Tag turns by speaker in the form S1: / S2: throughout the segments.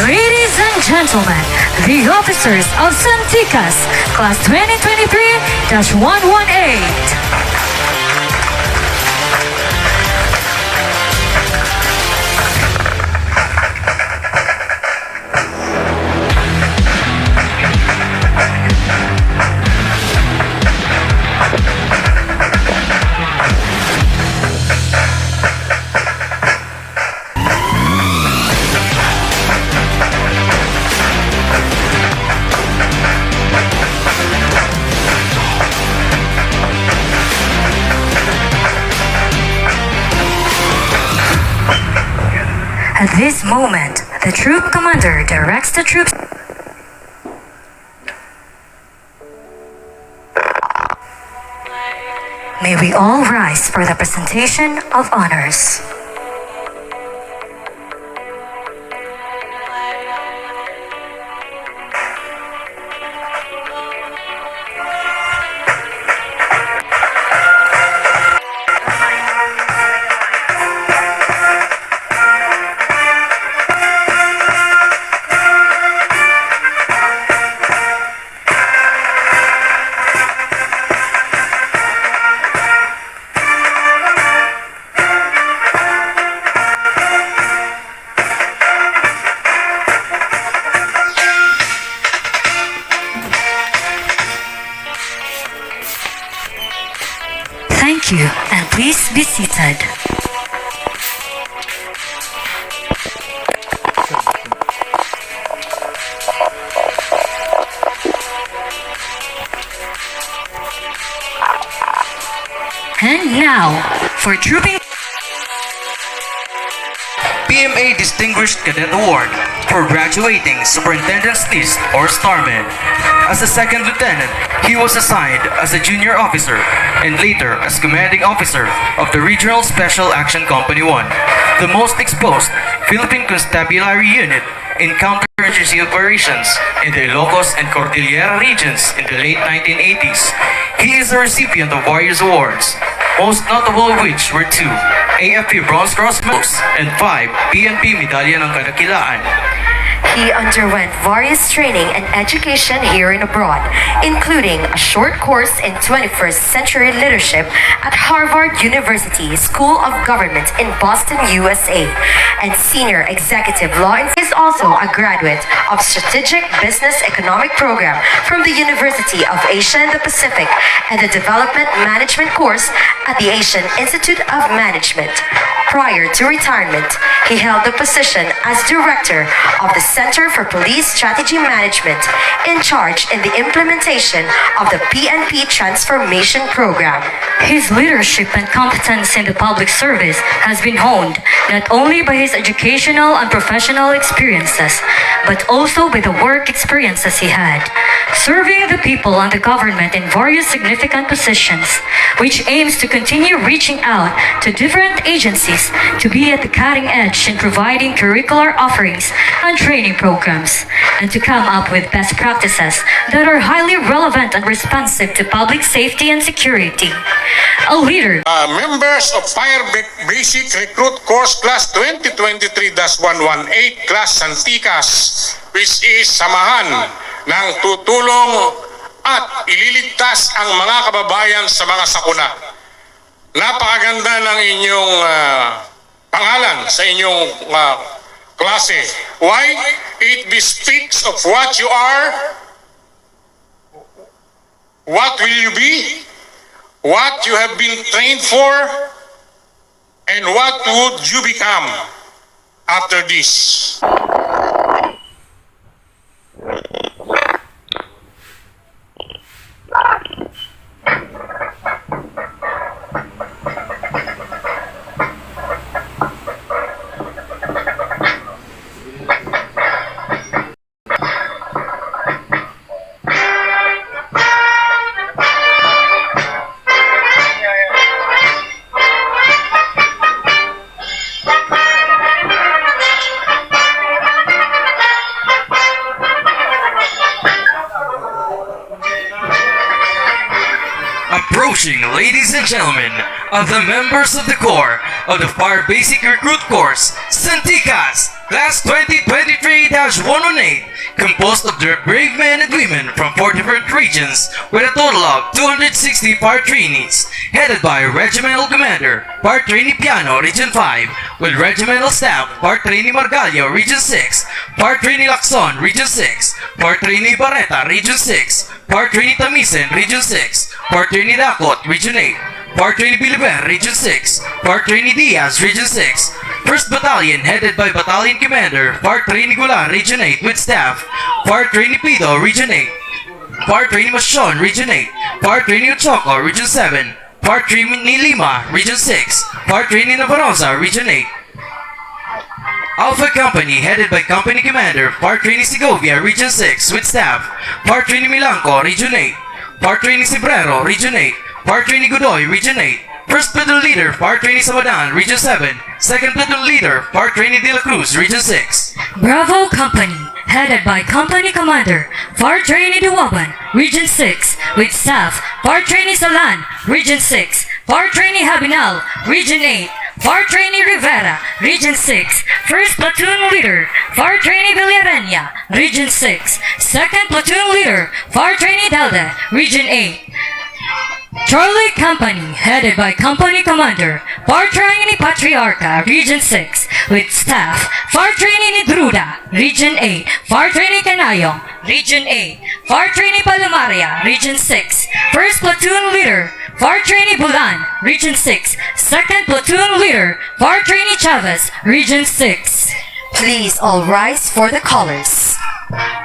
S1: Ladies and gentlemen, the officers of Santicas, Class 2023-118. At this moment, the troop commander directs the troops. May we all rise for the presentation of honors. Thank you, and please be seated. And now, for Trooping
S2: PMA Distinguished Cadet Award for Graduating Superintendent's List or Starman. As a second lieutenant, he was assigned as a junior officer and later as commanding officer of the Regional Special Action Company 1, the most exposed Philippine Constabulary unit in counterinsurgency operations in the Ilocos and Cordillera regions in the late 1980s. He is a recipient of various awards, most notable of which were 2 AFP Bronze Cross medals and 5 PNP Medalya ng Kadakilaan.
S3: He underwent various training and education here and abroad, including a short course in 21st century leadership at Harvard University School of Government in Boston, USA, and senior executive law. He is also a graduate of Strategic Business Economic Program from the University of Asia and the Pacific and the Development Management course at the Asian Institute of Management. Prior to retirement, he held the position as director of the Center for Police Strategy Management, in charge in the implementation of the PNP Transformation Program.
S1: His leadership and competence in the public service has been honed not only by his educational and professional experiences, but also by the work experiences he had, serving the people and the government in various significant positions, which aims to continue reaching out to different agencies to be at the cutting edge in providing curricular offerings and training programs, and to come up with best practices that are highly relevant and responsive to public safety and security. A leader.
S4: Members of Fire Basic Recruit Course Class 2023-118 Class Santicas, which is samahan ng tutulong at ililigtas ang mga kababayan sa mga sakuna. Napakaganda ng inyong pangalan sa inyong klase. Why? It bespeaks of what you are, what will you be, what you have been trained for, and what would you become after this.
S2: Approaching, ladies and gentlemen, of the members of the Corps of the Fire Basic Recruit Course, Santicas, Class 2023-118, composed of their brave men and women from 4 different regions, with a total of 260 fire trainees, headed by Regimental Commander, Fire Trainee Piano, Region 5, with Regimental Staff, Fire Trainee Margallo, Region 6, Fire Trainee Lacson, Region 6, Fire Trainee Barreta, Region 6, Fire Trainee Tamisen, Region 6, Fire Trainee Dakot, Region 8, Fire Trainee Biliber, Region 6, Fire Trainee Diaz, Region 6, 1st Battalion, headed by Battalion Commander, Fire Trainee Gular, Region 8, with staff, Fire Trainee Pido, Region 8, Fire Trainee Masion, Region 8, Fire Trainee Ochoco, Region 7, Fire Trainee Lima, Region 6, Fire Trainee Navarroza, Region 8, Alpha Company, headed by Company Commander, Fire Trainee Segovia, Region 6, with staff, Fire Trainee Milanco, Region 8, Fire Trainee Cibrero, Region 8, Fire Trainee Godoy, Region 8, 1st Platoon Leader, Fire Trainee Sabadan, Region 7, 2nd Platoon Leader, Fire Trainee De La Cruz, Region 6.
S1: Bravo Company, headed by Company Commander, Fire Trainee Duwaban, Region 6, with staff, Fire Trainee Salan, Region 6, Fire Trainee Habinal, Region 8, Fire Trainee Rivera, Region 6, 1st Platoon Leader, Fire Trainee Villarreña, Region 6, 2nd Platoon Leader, Fire Trainee Delda, Region 8. Charlie Company, headed by Company Commander, Fire Trainee Patriarca, Region 6, with staff, Fire Trainee Nidruda, Region 8, Fire Trainee Canayong, Region 8, Fire Trainee Palomaria, Region 6, 1st Platoon Leader, Fire Trainee Bulan, Region 6, 2nd Platoon Leader, Fire Trainee Chavez, Region 6.
S3: Please all rise for the colors.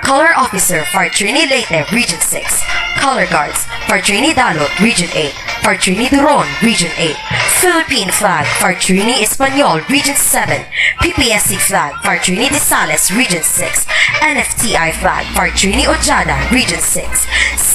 S3: Color Officer, Fire Trainee Leyte, Region 6. Color Guards, Fire Trainee Dalot, Region 8. Fire Trainee Duron, Region 8. Philippine Flag, Fire Trainee Espanyol, Region 7. PPSC Flag, Fire Trainee De Sales, Region 6. NFTI Flag, Fire Trainee Ojada, Region 6.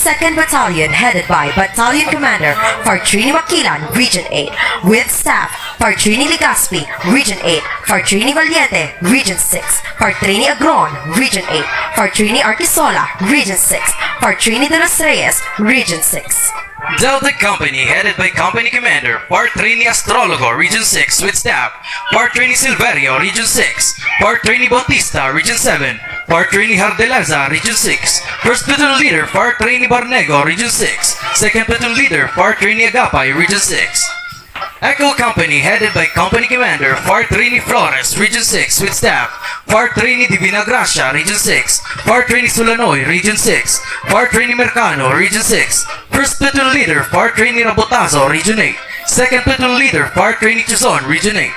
S3: 2nd Battalion, headed by Battalion Commander, Fire Trainee Makilan, Region 8. With staff, Fire Trainee Legazpi, Region 8. Fire Trainee Valiente, Region 6. Fire Trainee Agron, Region 8. Fire Trainee Arquisola, Region 6. Fire Trainee De Los Reyes, Region 6.
S2: Delta Company, headed by Company Commander, Fire Trainee Astrologo, Region 6, with staff, Fire Trainee Silverio, Region 6, Fire Trainee Bautista, Region 7, Fire Trainee Hardelaza, Region 6, 1st Platoon Leader, Fire Trainee Barnego, Region 6, 2nd Platoon Leader, Fire Trainee Agapay, Region 6. Echo Company, headed by Company Commander, Fire Trainee Flores, Region 6, with staff, Fire Trainee Divina Gracia, Region 6, Fire Trainee Sulanoy, Region 6, Fire Trainee Mercano, Region 6, 1st Platoon Leader, Fire Trainee Rabotazo, Region 8, 2nd Platoon Leader, Fire Trainee Chuzon, Region 8.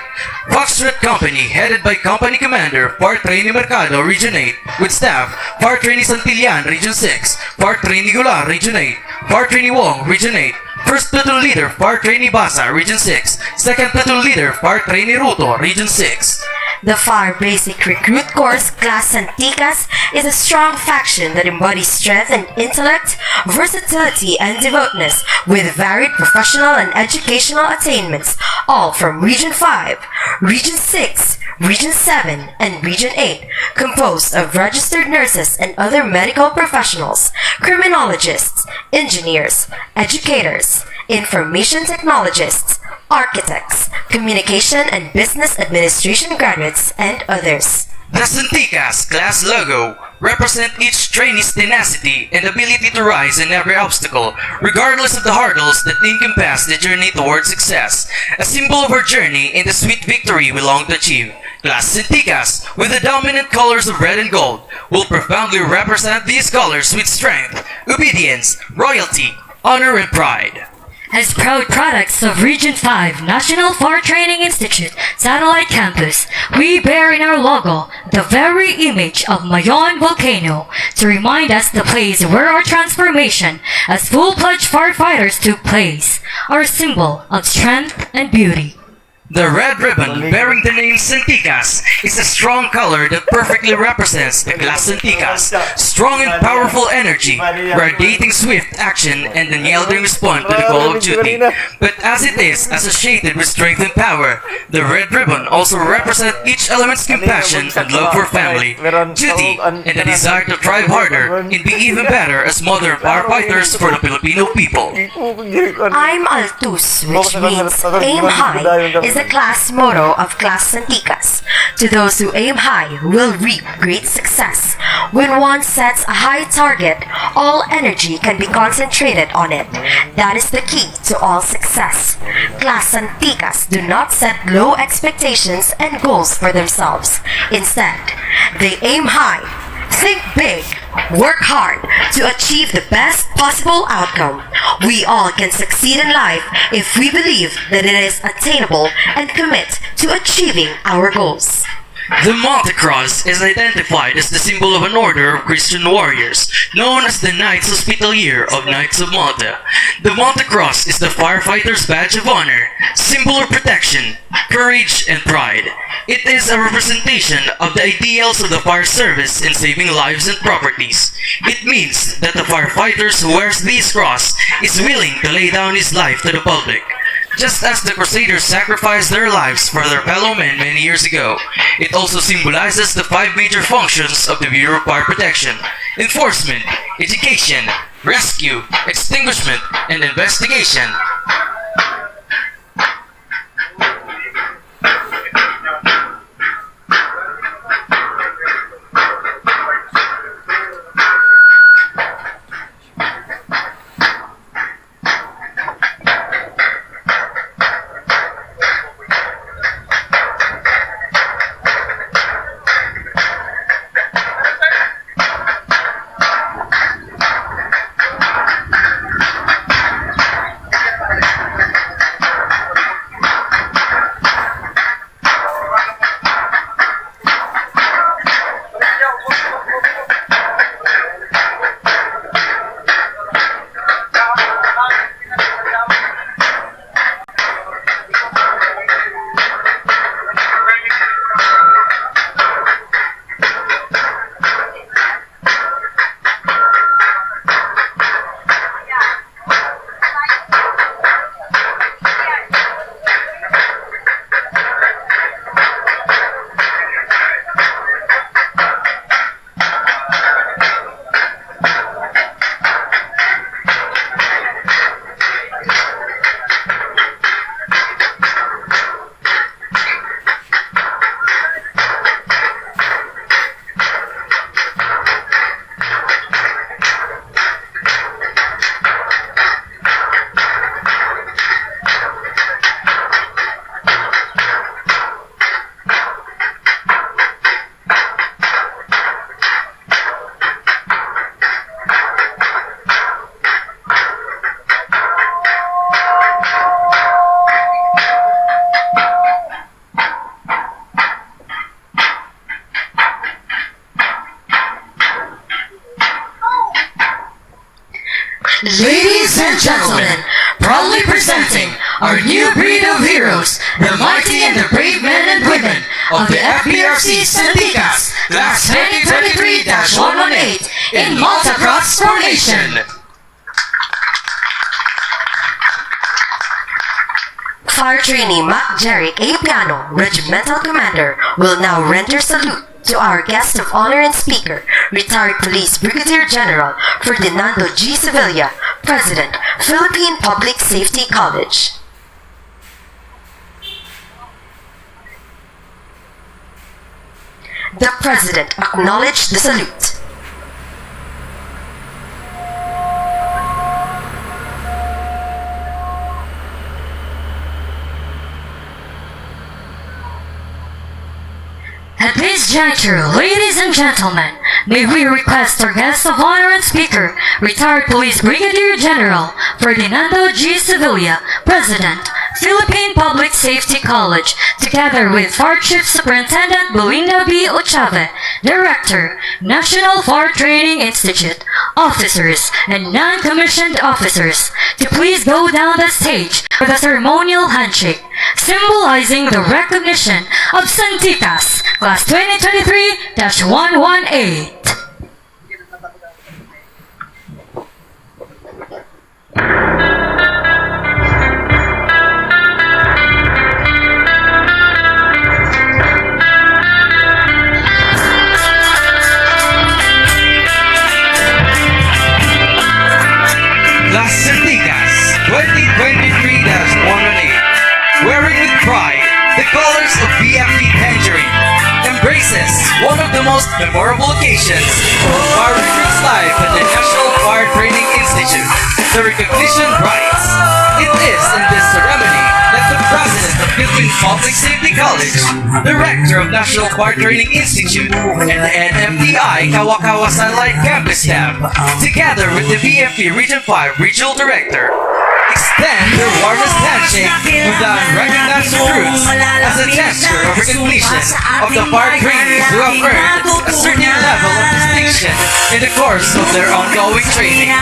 S2: Foxtrot Company, headed by Company Commander, Fire Trainee Mercado, Region 8, with staff, Fire Trainee Santillan, Region 6, Fire Trainee Gular, Region 8, Fire Trainee Wong, Region 8, 1st Platoon Leader, Fire Trainee Basa, Region 6, 2nd Platoon Leader, Fire Trainee Ruto, Region 6.
S3: The Fire Basic Recruit Course, Class Santicas, is a strong faction that embodies strength and intellect, versatility and devoutness, with varied professional and educational attainments, all from Region 5, Region 6, Region 7, and Region 8, composed of registered nurses and other medical professionals, criminologists, engineers, educators, information technologists, architects, communication and business administration graduates, and others.
S2: The Santicas class logo represent each trainee's tenacity and ability to rise in every obstacle, regardless of the hurdles that encompass the journey towards success, a symbol of our journey in the sweet victory we long to achieve. Class Sinticas, with the dominant colors of red and gold, will profoundly represent these colors with strength, obedience, royalty, honor, and pride.
S1: As proud products of Region 5 National Fire Training Institute Satellite Campus, we bear in our logo the very image of Mayon Volcano to remind us the place where our transformation as full-fledged firefighters took place, our symbol of strength and beauty.
S2: The red ribbon bearing the name Sinticas is a strong color that perfectly represents the class Sinticas. Strong and powerful energy, radiating swift action and unyielding response to the call of duty. But as it is associated with strength and power, the red ribbon also represents each element's compassion and love for family, duty, and the desire to strive harder and be even better as modern firefighters for the Filipino people.
S3: I'm Altus, which means aim high, is the class motto of Class Santicas. To those who aim high will reap great success. When one sets a high target, all energy can be concentrated on it. That is the key to all success. Class Santicas do not set low expectations and goals for themselves. Instead, they aim high, think big, work hard to achieve the best possible outcome. We all can succeed in life if we believe that it is attainable and commit to achieving our goals.
S2: The Malta Cross is identified as the symbol of an order of Christian warriors, known as the Knights Hospitalier of Knights of Malta. The Malta Cross is the firefighter's badge of honor, symbol of protection, courage, and pride. It is a representation of the ideals of the fire service in saving lives and properties. It means that the firefighter who wears this cross is willing to lay down his life to the public. Just as the Crusaders sacrificed their lives for their fellow men many years ago, it also symbolizes the 5 major functions of the Bureau of Fire Protection: enforcement, education, rescue, extinguishment, and investigation.
S1: Ladies and gentlemen, proudly presenting our new breed of heroes, the mighty and the brave men and women of the FBRC Santicas, Class 2023-118 in Malta Cross formation.
S3: Fire Trainee Mac Jeric A. Piano, Regimental Commander, will now render salute to our guest of honor and speaker, retired Police Brigadier General Ferdinando G. Sevilla, President, Philippine Public Safety College. The President acknowledged the salute.
S1: At this juncture, ladies and gentlemen, may we request our guest of honor and speaker, retired Police Brigadier General Ferdinando G. Sevilla, President, Philippine Public Safety College, together with Fire Chief Superintendent Belinda B. Ochave, Director, National Fire Training Institute, officers, and non-commissioned officers, to please go down the stage for the ceremonial handshake, symbolizing the recognition of Santitas, Class 2023-118.
S2: Las Santitas 2023-118, wearing with pride the colors of BFP Tangerine, embraces one of the most memorable occasions of Fire Recruits Life at the National Fire Training Institute, the recognition rites. It is in this ceremony that the President of Philippine Public Safety College, Director of National Fire Training Institute, and the NFTI Kawakawa Satellite Campus staff, together with the BFP Region 5 Regional Director, extend their warmest handshake with the unrecognized recruits as a gesture of recognition of the fire trainees who have earned a certain level of distinction in the course of their ongoing training.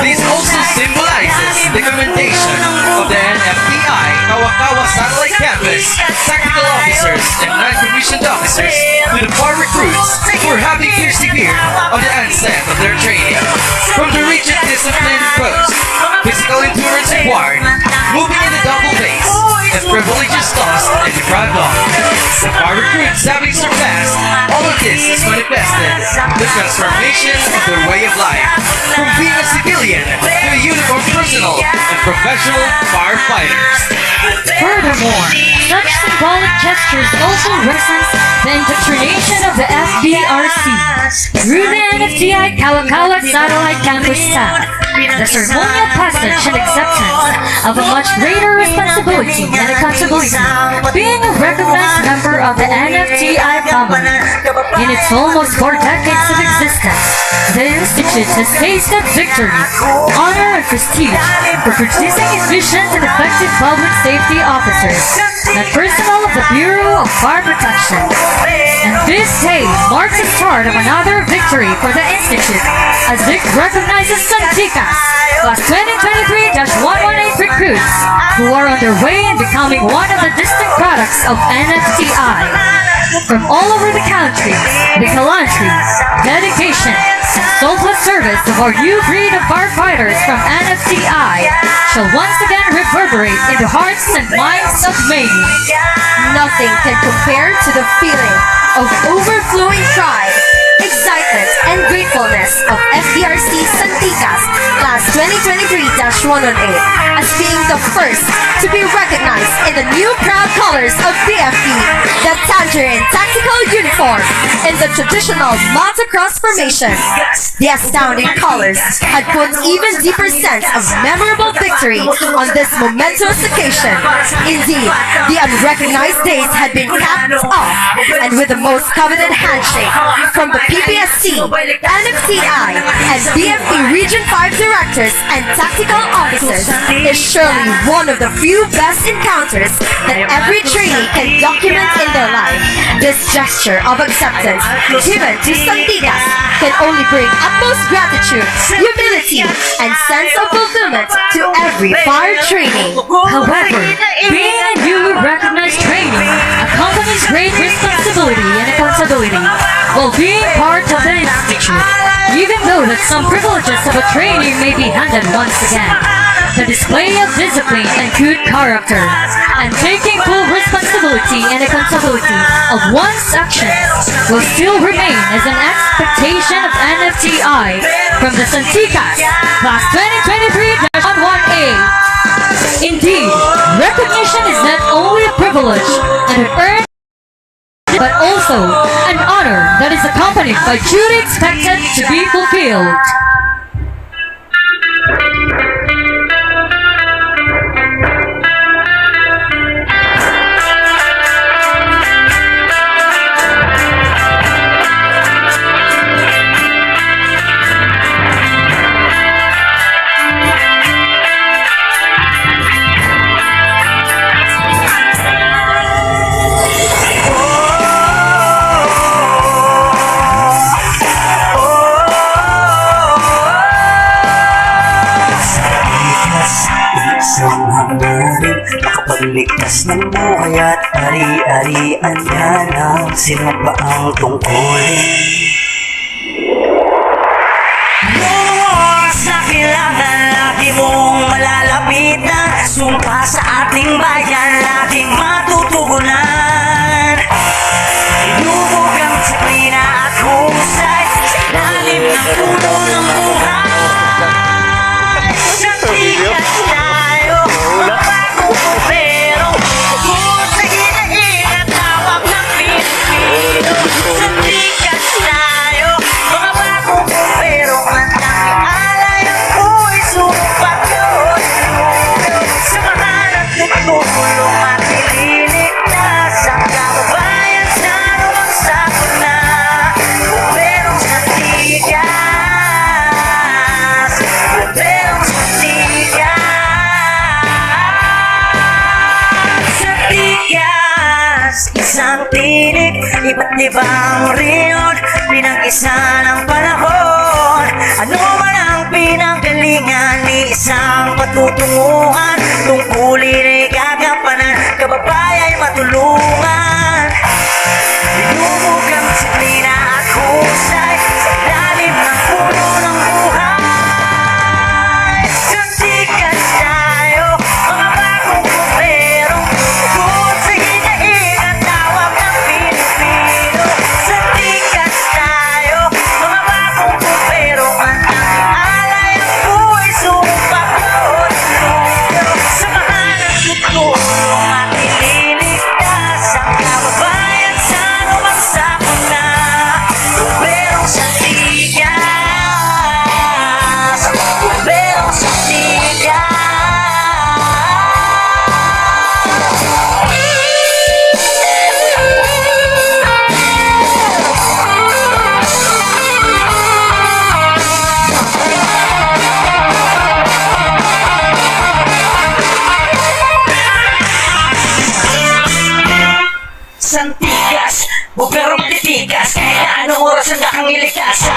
S2: This also symbolizes the commendation of the NFTI Kawakawa Satellite Campus technical officers and non-commissioned officers to the fire recruits for having persevered on the onset of their training. From the rigid discipline imposed, physical endurance required, moving in the double base, and privileges lost and deprived of. The fire recruits having surpassed all of this is manifested the transformation of their way of life, from being a civilian to a uniformed personnel and professional firefighters.
S1: Furthermore, such symbolic gestures also represent the indoctrination of the FBRC through the NFTI Kawakawa Satellite Campus staff, the ceremonial passage and acceptance of a much greater responsibility and accountability, being a recognized member of the NFTI family. In its almost 4 decades of existence, the Institute has tasted victory, honor, and prestige for producing efficient and effective public safety officers and personnel of the Bureau of Fire Protection. And this day marks the start of another victory for the Institute as it recognizes Santitas, Class 2023-118 recruits who are on their way in becoming one of the distinct products of NFTI. From all over the country, the gallantry, dedication, and selfless service of our new breed of firefighters from NFTI shall once again reverberate in the hearts and minds of many.
S3: Nothing can compare to the feeling of overflowing pride, excitement, and gratefulness of FBRC Santitas Class 2023-118 as being the first to be recognized in the new proud colors of BFP, the Tangerine Tactical Uniform, in the traditional motocross formation. The astounding colors had put even deeper sense of memorable victory on this momentous occasion. Indeed, the unrecognized days had been capped off, and with the most coveted handshake from the PPSC, NFTI, and BFP Region 5 directors and tactical officers is surely one of the few best encounters that every trainee can document in their life. This gesture of acceptance given to Santitas can only bring utmost gratitude, humility, and sense of fulfillment to every fire trainee.
S1: However, being a newly recognized trainee accompanies great responsibility and accountability while being part of the Institute, even though that some privileges of a trainee may be handed once again. The display of discipline and good character, and taking full responsibility and accountability of one's actions will still remain as an expectation of NFTI from the Santitas Class 2023-118. Indeed, recognition is not only a privilege and an earned but also an honor that is accompanied by duty expected to be fulfilled.
S5: Ligtas ng buhay at ari-arian yan ang sino ba ang tungkulin? Noong oras na kailangan lagi mong malalapitan, sumpa sa ating bayan laging matutugunan. Inubog ang disiplina at husay sa lalim ng puno ng buhay. Santigas tayo, mga bagong bumbero, tungkol sa hinaing at tawag ng Pilipino. Santigas tayo, mga bagong bumbero, ang tanging alay ang buhay, sumpang yun. Samahan at tutulong at ililigtas ang kababayan sa anumang sakuna. Bumberong Santigas, Bumberong Santigas. Santigas, isang tinik, iba't ibang riyon, pinag-isa ng panahon. Ano man ang pinanggalingan ni isang patutunguhan, tungkulin ay gagampanan, kababaya'y matulungan. Inubog ang disiplina at husay sa ilalim ng puno ng buhay. Santigas tayo, mga bagong bumbero, tungkol sa hinaing at tawag ng Pilipino. Santigas tayo, mga bagong bumbero, ang tanging alay ang buhay, sumpang yun. Samahan ang tutulong at ililigtas ang kababayan sa anumang sakuna. Bumberong Santigas, Bumberong Santigas, Bumberong titigas, kahit na anong oras ang nakangiligtas.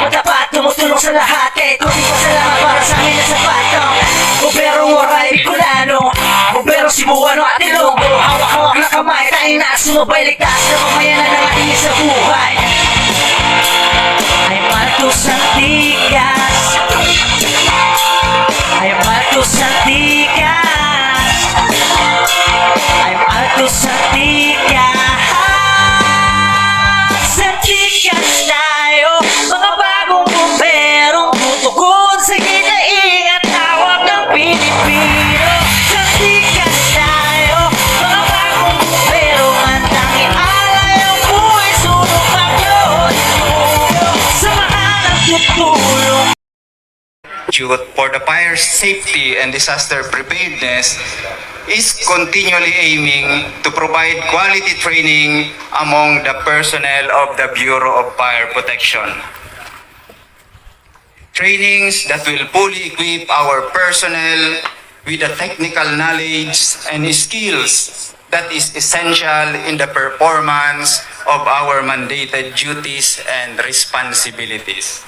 S5: Matapat, tumutulong sa lahat, kahit hindi pa salamat para sa amin na sapatong. Bumberong Waray Bicolano, Bumberong Cebuano at Ilonggo, hawak-hawak na kamay, tayong nasumabay ligtas na mamayanan ng ating isa buhay. I'm Mato Santigas, I'm Mato Santigas, I'm Mato Santigas. Santigas tayo, mga bagong bumberong tutugon sa hinaing at tawag ng Pilipino. Santigas tayo, mga bagong bumberong ang tanging alay ang buhay, sumpang yun. Samahan ang tutulong.
S6: For the fire's safety and disaster preparedness is continually aiming to provide quality training among the personnel of the Bureau of Fire Protection. Trainings that will fully equip our personnel with the technical knowledge and skills that is essential in the performance of our mandated duties and responsibilities.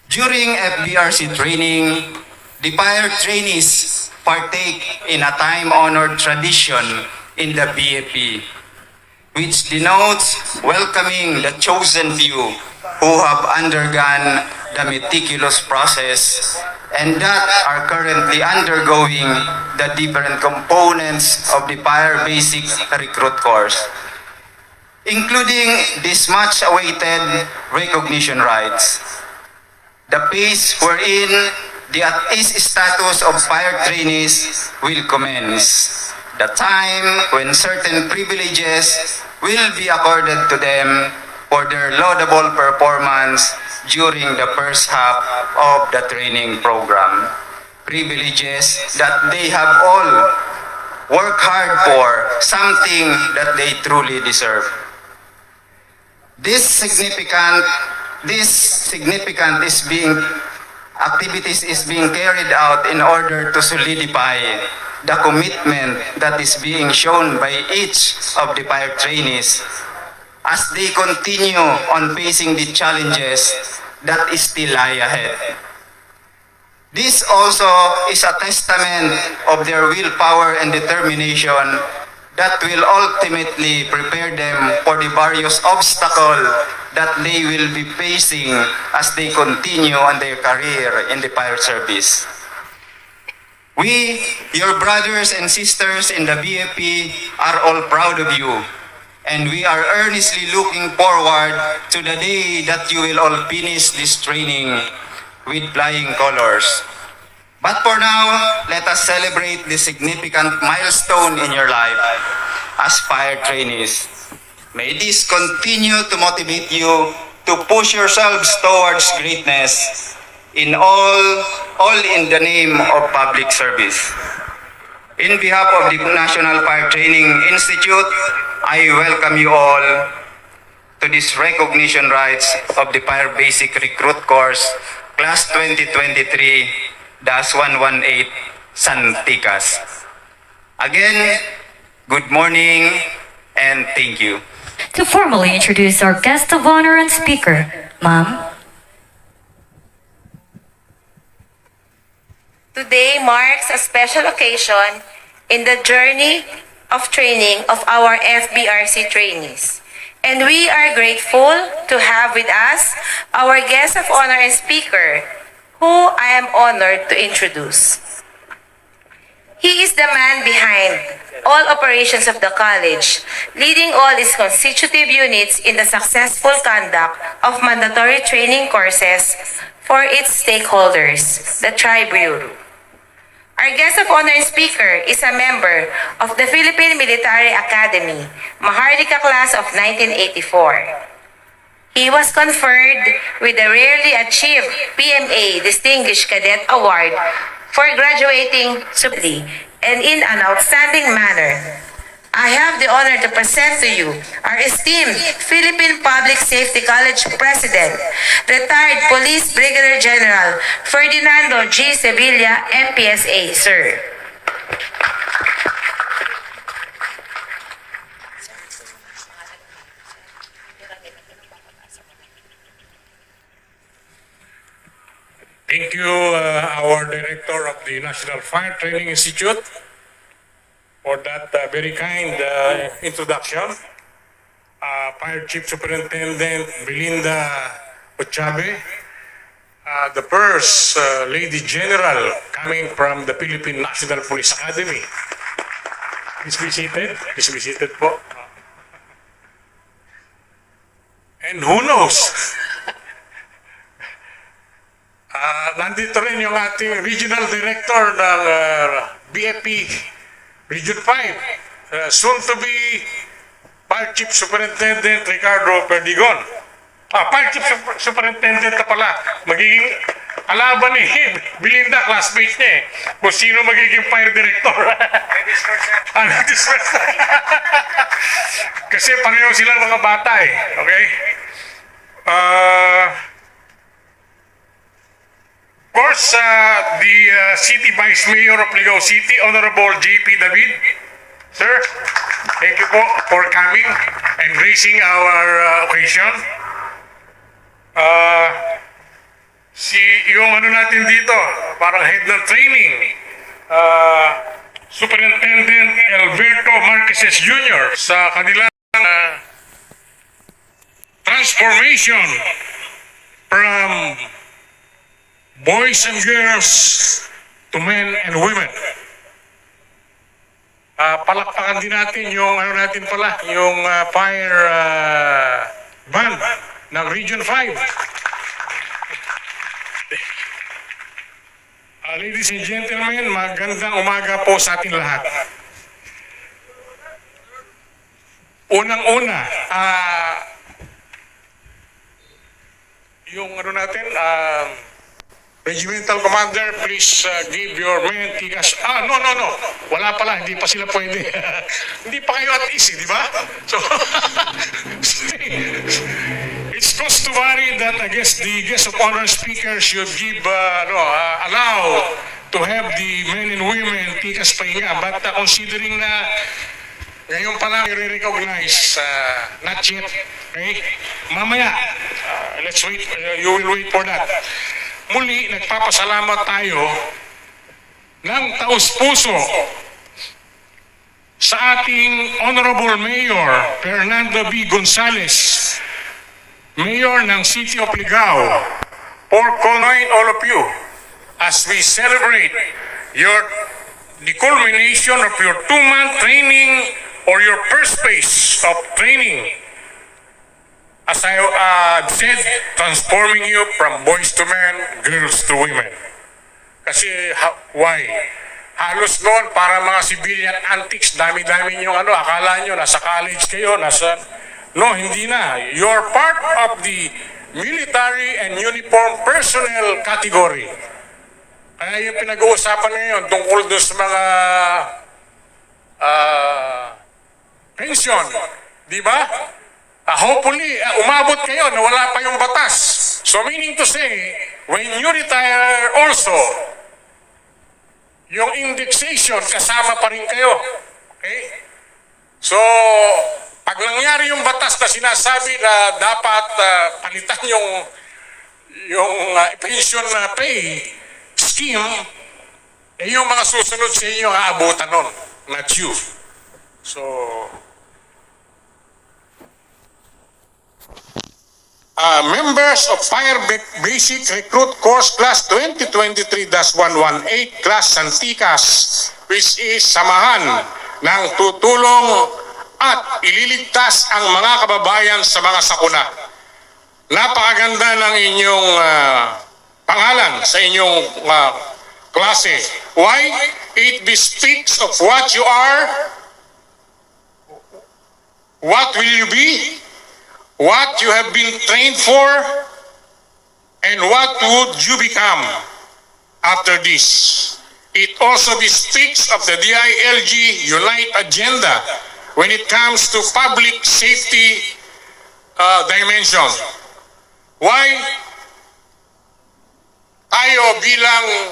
S6: During FBRC training, the fire trainees partake in a time-honored tradition in the BFP, which denotes welcoming the chosen few who have undergone the meticulous process and that are currently undergoing the different components of the Fire Basic Recruit Course, including this much-awaited recognition rights. The phase wherein the at-ease status of fire trainees will commence. The time when certain privileges will be accorded to them for their laudable performance during the first half of the training program. Privileges that they have all worked hard for, something that they truly deserve. This significant activities is being carried out in order to solidify the commitment that is being shown by each of the fire trainees as they continue on facing the challenges that still lie ahead. This also is a testament of their willpower and determination that will ultimately prepare them for the various obstacles that they will be facing as they continue on their career in the fire service. We, your brothers and sisters in the BFP, are all proud of you, and we are earnestly looking forward to the day that you will all finish this training with flying colors. But for now, let us celebrate this significant milestone in your life as fire trainees. May this continue to motivate you to push yourselves towards greatness in all in the name of public service. In behalf of the National Fire Training Institute, I welcome you all to this recognition rights of the Fire Basic Recruit Course, Class 2023-118, Santicas. Again, good morning and thank you.
S1: To formally introduce our guest of honor and speaker, Ma'am.
S7: Today marks a special occasion in the journey of training of our FBRC trainees. And we are grateful to have with us our guest of honor and speaker, who I am honored to introduce. He is the man behind all operations of the college, leading all its constitutive units in the successful conduct of mandatory training courses for its stakeholders, the Tri-Bureau. Our guest of honor and speaker is a member of the Philippine Military Academy, Maharlika class of 1984. He was conferred with the rarely achieved PMA Distinguished Cadet Award for graduating supremely and in an outstanding manner. I have the honor to present to you our esteemed Philippine Public Safety College President, retired Police Brigadier General Ferdinando G. Sevilla, MPSA, sir.
S4: Thank you, our Director of the National Fire Training Institute, for that very kind introduction. Fire Chief Superintendent Belinda Ochabe, the First Lady General coming from the Philippine National Police Academy. Please be seated. Please be seated po. And who knows? Nandito rin yung ating Regional Director ng BFP Region 5, soon to be Fire Chief Superintendent Ricardo Perdigon. Fire Chief Superintendent na pala, magiging kalaban ni Belinda, classmate niya kung sino magiging Fire Director. Kasi pareho silang mga bata okay? Of course, the City Vice Mayor of Ligao City, Honorable J.P. David. Sir, thank you po for coming and gracing our occasion. Yung ano natin dito, parang head ng training, Superintendent Alberto Marqueses Jr. sa kanilang transformation from boys and girls to men and women. Palakpakan din natin yung ano natin pala, yung fire band ng Region 5. Ladies and gentlemen, magandang umaga po sa ating lahat. Unang-una, yung ano natin, Regimental Commander, please give your men tikas. No. Wala pala, hindi pa sila pwede. Hindi pa kayo at easy, di ba? So, it's customary that I guess the guest of honor speaker should give, allow to have the men and women tikas pahinga. But considering na ngayon pa lang i-recognize, not yet, okay? Mamaya, let's wait, you will wait for that. muli nagpapasalamat tayo ng taus-puso sa ating Honorable Mayor Fernando B. Gonzales, Mayor ng City of Ligao, for calling all of you as we celebrate the culmination of your 2-month training or your first phase of training. As I said, transforming you from boys to men, girls to women. Kasi why? Halos noon para mga civilian antics, dami-dami yung akala nyo nasa college kayo, no, hindi na. You're part of the military and uniform personnel category. Kaya yung pinag-uusapan ngayon tungkol doon sa mga pension, di ba? Hopefully, umabot kayo na wala pa yung batas. So meaning to say, when you retire also, yung indexation kasama pa rin kayo. Okay? So, pag nangyari yung batas na sinasabi na dapat palitan yung pension na pay scheme, yung mga susunod sa inyo aabutan nun, not you. So, members of Fire Basic Recruit Course Class 2023-118 Class Santicas, which is samahan ng tutulong at ililigtas ang mga kababayan sa mga sakuna. Napakaganda ng inyong pangalan sa inyong klase. Why? It bespeaks of what you are, what will you be, what you have been trained for, and what would you become after this. It also bespeaks of the DILG Unite agenda when it comes to public safety dimension. Why? Tayo bilang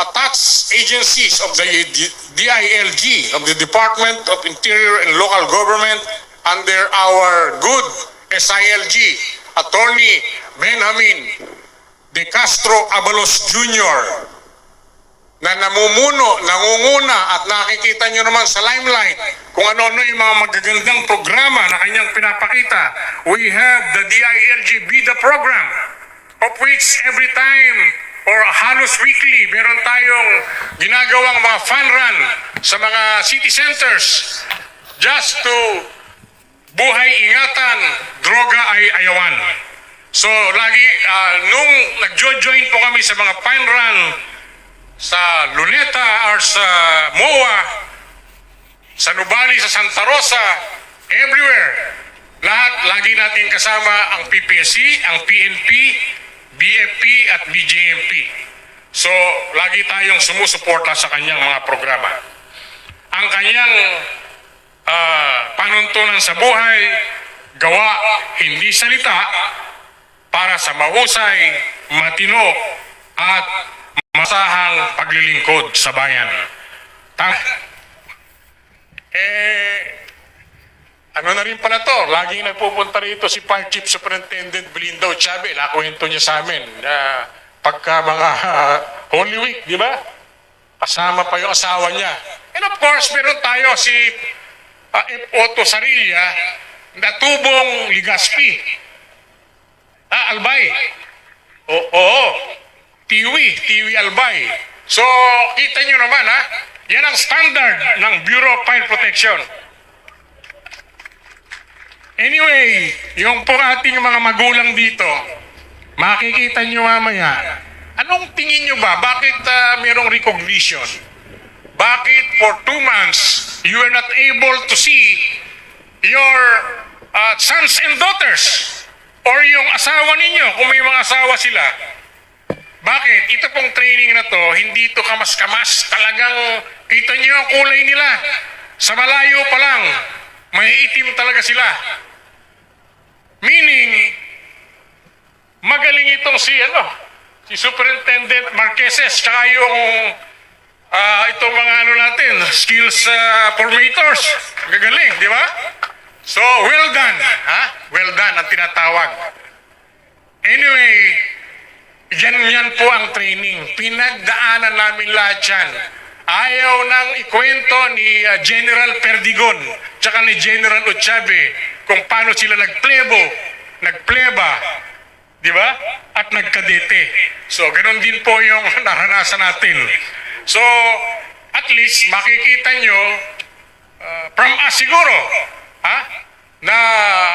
S4: attached agencies of the DILG, of the Department of Interior and Local Government, under our good SILG, Attorney Benjamin De Castro Abalos Jr., na nangunguna at nakikita nyo naman sa limelight kung ano-ano yung mga magagandang programa na kanyang pinapakita. We have the DILG BIDA program, of which every time or halos weekly, meron tayong ginagawang mga fun run sa mga city centers just to buhay ingatan, droga ay ayawan. So lagi, nung nag-join po kami sa mga fun run sa Luneta or sa MOA, sa Nubali, sa Santa Rosa, everywhere, lahat, lagi natin kasama ang PPSC, ang PNP, BFP at BJMP. So, lagi tayong sumusuporta sa kanyang mga programa. Ang kanyang panuntunan sa buhay, gawa, hindi salita, para sa mahusay, matino, at masahang paglilingkod sa bayan. Ano na rin pala to, laging nagpupunta rito si Fire Chief Superintendent Belindo Chabe, nakuwento niya sa amin na pagka mga Holy Week, di ba? Kasama pa yung asawa niya. And of course, meron tayo si F. Otto Sarilla na tubong Ligaspi. Albay. Oo. Tiwi Albay. So, kita nyo naman yan ang standard ng Bureau of Fire Protection. Anyway, yung po ating mga magulang dito, makikita nyo mamaya, anong tingin nyo ba? Bakit mayroong recognition? Bakit for 2 months, you are not able to see your sons and daughters? Or yung asawa ninyo, kung may mga asawa sila? Bakit? Ito pong training na to, hindi ito kamas-kamas. Talagang kita nyo ang kulay nila. Sa malayo pa lang, may itim talaga sila. Meaning, magaling itong si Superintendent Marqueses, tsaka yung itong mga natin, skills formators. Gagaling, di ba? So, well done. Well done ang tinatawag. Anyway, Yan po ang training. Pinagdaanan namin lahat yan. Ayaw nang ikwento ni General Perdigon tsaka ni General Ochabe kung paano sila nagpleba, di ba? At nagkadete. So, ganun din po yung naranasan natin. So, at least makikita nyo from us siguro, na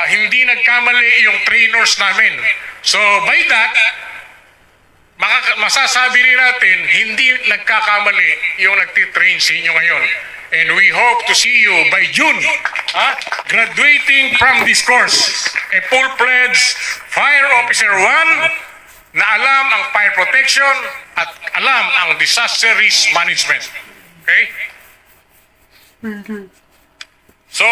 S4: hindi nagkamali yung trainers namin. So, by that, masasabi rin natin, hindi nagkakamali yung nagtitrain sa inyo ngayon. And we hope to see you by June, graduating from this course. A full-fledged Fire Officer 1 na alam ang fire protection at alam ang disaster risk management. Okay? So,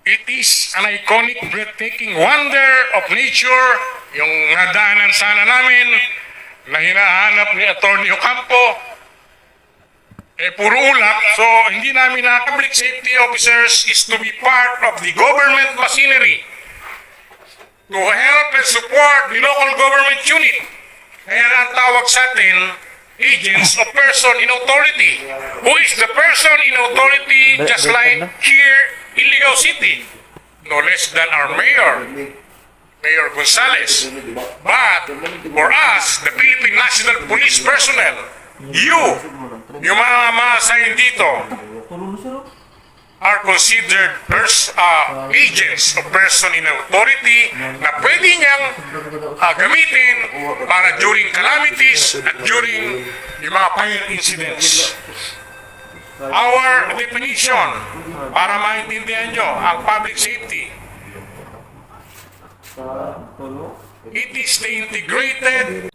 S4: it is an iconic, breathtaking wonder of nature, yung nadaanan sana namin, na hinahanap ni Atty. Ocampo, puro ulap. So, hindi namin na public safety officers is to be part of the government machinery to help and support the local government unit. Kaya ang tawag sa atin, agents of person in authority. Who is the person in authority just like here in Ligao City? No less than our mayor, Mayor Gonzales. But for us, the Philippine National Police personnel, yung mga assigned dito, are considered agents of person in authority na pwede niyang gamitin para during calamities at during yung mga fire incidents. Our definition, para maintindihan nyo ang public safety, it is the integrated